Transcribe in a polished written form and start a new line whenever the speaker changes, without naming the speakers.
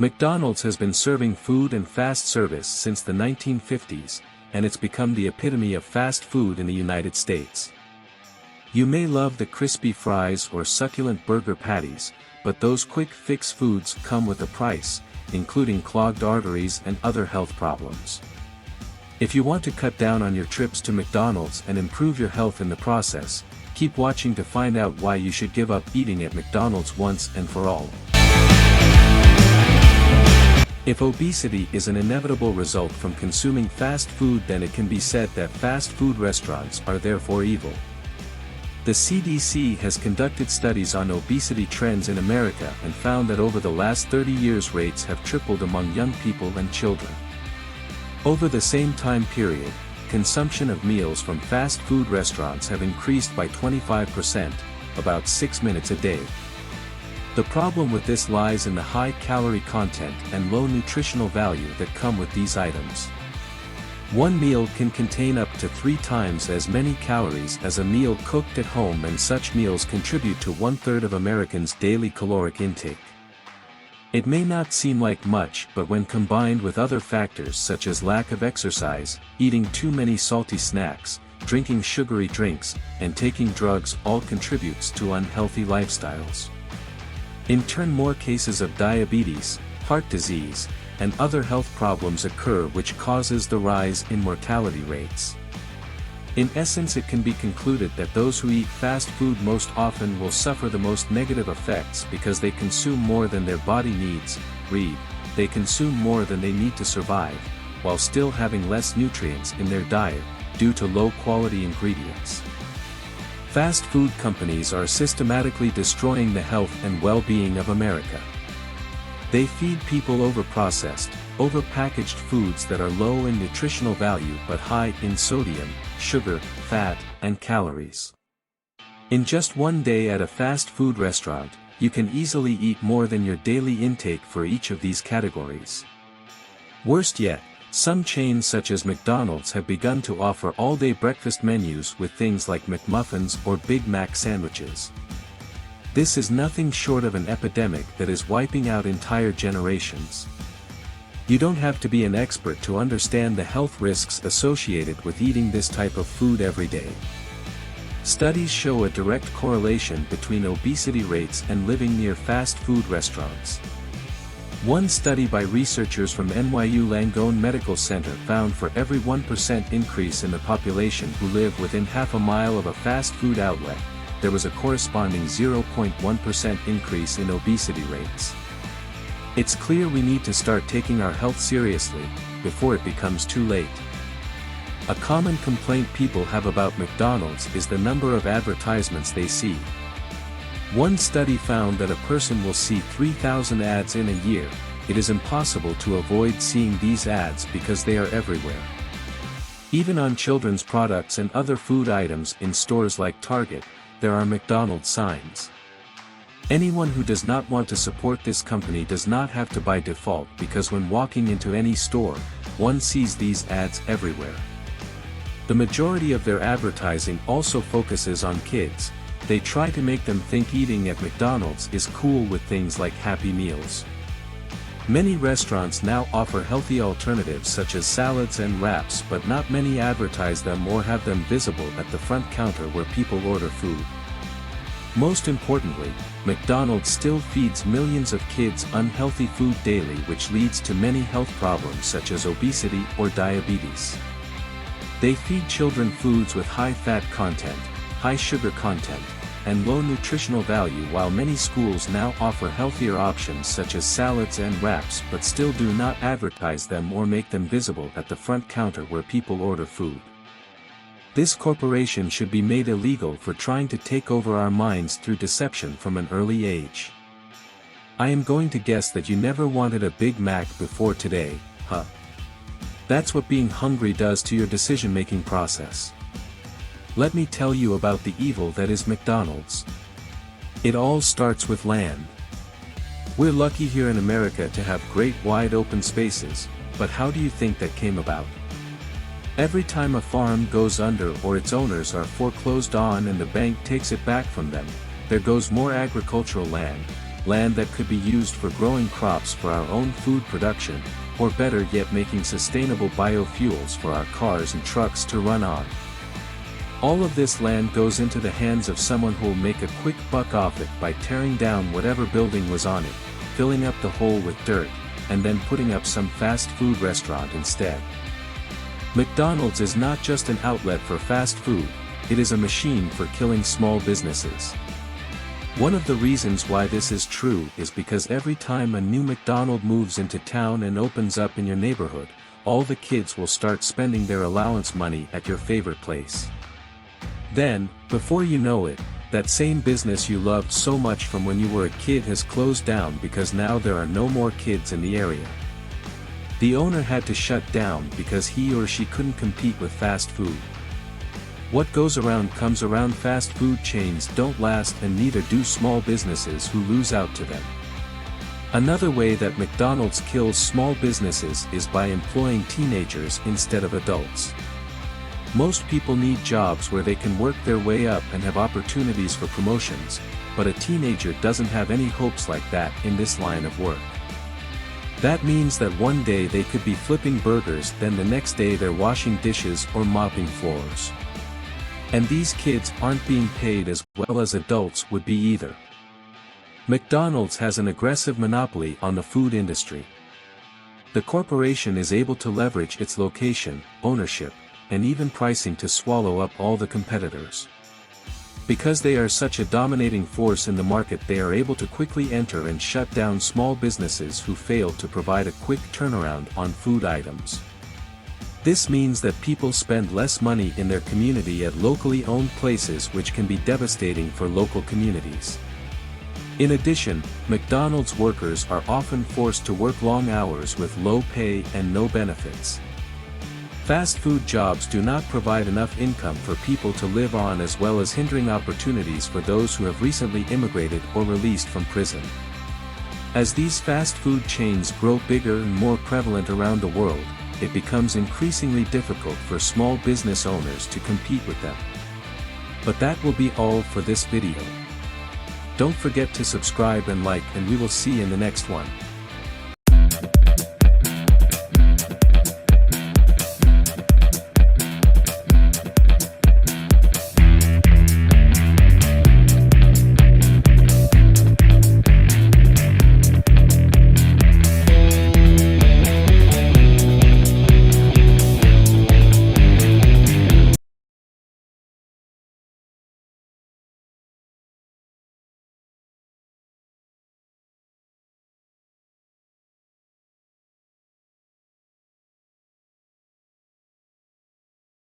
McDonald's has been serving food and fast service since the 1950s, and it's become the epitome of fast food in the United States. You may love the crispy fries or succulent burger patties, but those quick fix foods come with a price, including clogged arteries and other health problems. If you want to cut down on your trips to McDonald's and improve your health in the process, keep watching to find out why you should give up eating at McDonald's once and for all. If obesity is an inevitable result from consuming fast food, then it can be said that fast food restaurants are therefore evil. The CDC has conducted studies on obesity trends in America and found that over the last 30 years rates have tripled among young people and children. Over the same time period, consumption of meals from fast food restaurants have increased by 25%, about 6 minutes a day. The problem with this lies in the high calorie content and low nutritional value that come with these items. One meal can contain up to 3 times as many calories as a meal cooked at home, and such meals contribute to 1/3 of Americans' daily caloric intake. It may not seem like much, but when combined with other factors such as lack of exercise, eating too many salty snacks, drinking sugary drinks, and taking drugs, all contributes to unhealthy lifestyles. In turn, more cases of diabetes, heart disease, and other health problems occur, which causes the rise in mortality rates. In essence, it can be concluded that those who eat fast food most often will suffer the most negative effects because they consume more than their body needs. Read, they consume more than they need to survive, while still having less nutrients in their diet, due to low-quality ingredients. Fast food companies are systematically destroying the health and well-being of America. They feed people over-processed, over-packaged foods that are low in nutritional value but high in sodium, sugar, fat, and calories. In just one day at a fast food restaurant, you can easily eat more than your daily intake for each of these categories. Worst yet, some chains such as McDonald's have begun to offer all-day breakfast menus with things like McMuffins or Big Mac sandwiches. This is nothing short of an epidemic that is wiping out entire generations. You don't have to be an expert to understand the health risks associated with eating this type of food every day. Studies show a direct correlation between obesity rates and living near fast food restaurants. One study by researchers from NYU Langone Medical Center found for every 1% increase in the population who live within half a mile of a fast food outlet, there was a corresponding 0.1% increase in obesity rates. It's clear we need to start taking our health seriously, before it becomes too late. A common complaint people have about McDonald's is the number of advertisements they see. One study found that a person will see 3,000 ads in a year. It is impossible to avoid seeing these ads because they are everywhere. Even on children's products and other food items in stores like Target, there are McDonald's signs. Anyone who does not want to support this company does not have to by default, because when walking into any store, one sees these ads everywhere. The majority of their advertising also focuses on kids. They try to make them think eating at McDonald's is cool with things like Happy Meals. Many restaurants now offer healthy alternatives such as salads and wraps, but not many advertise them or have them visible at the front counter where people order food. Most importantly, McDonald's still feeds millions of kids unhealthy food daily, which leads to many health problems such as obesity or diabetes. They feed children foods with high fat content, high sugar content, and low nutritional value, while many schools now offer healthier options such as salads and wraps, but still do not advertise them or make them visible at the front counter where people order food. This corporation should be made illegal for trying to take over our minds through deception from an early age. I am going to guess that you never wanted a Big Mac before today, huh? That's what being hungry does to your decision-making process. Let me tell you about the evil that is McDonald's. It all starts with land. We're lucky here in America to have great wide open spaces, but how do you think that came about? Every time a farm goes under or its owners are foreclosed on and the bank takes it back from them, there goes more agricultural land, land that could be used for growing crops for our own food production, or better yet making sustainable biofuels for our cars and trucks to run on. All of this land goes into the hands of someone who'll make a quick buck off it by tearing down whatever building was on it, filling up the hole with dirt, and then putting up some fast food restaurant instead. McDonald's is not just an outlet for fast food, it is a machine for killing small businesses. One of the reasons why this is true is because every time a new McDonald's moves into town and opens up in your neighborhood, all the kids will start spending their allowance money at your favorite place. Then, before you know it, that same business you loved so much from when you were a kid has closed down because now there are no more kids in the area. The owner had to shut down because he or she couldn't compete with fast food. What goes around comes around. Fast food chains don't last, and neither do small businesses who lose out to them. Another way that McDonald's kills small businesses is by employing teenagers instead of adults. Most people need jobs where they can work their way up and have opportunities for promotions, but a teenager doesn't have any hopes like that in this line of work. That means that one day they could be flipping burgers, then the next day they're washing dishes or mopping floors. And these kids aren't being paid as well as adults would be either. McDonald's has an aggressive monopoly on the food industry. The corporation is able to leverage its location, ownership, and even pricing to swallow up all the competitors. Because they are such a dominating force in the market, they are able to quickly enter and shut down small businesses who fail to provide a quick turnaround on food items. This means that people spend less money in their community at locally owned places, which can be devastating for local communities. In addition, McDonald's workers are often forced to work long hours with low pay and no benefits. Fast food jobs do not provide enough income for people to live on, as well as hindering opportunities for those who have recently immigrated or released from prison. As these fast food chains grow bigger and more prevalent around the world, it becomes increasingly difficult for small business owners to compete with them. But that will be all for this video. Don't forget to subscribe and like, and we will see you in the next one.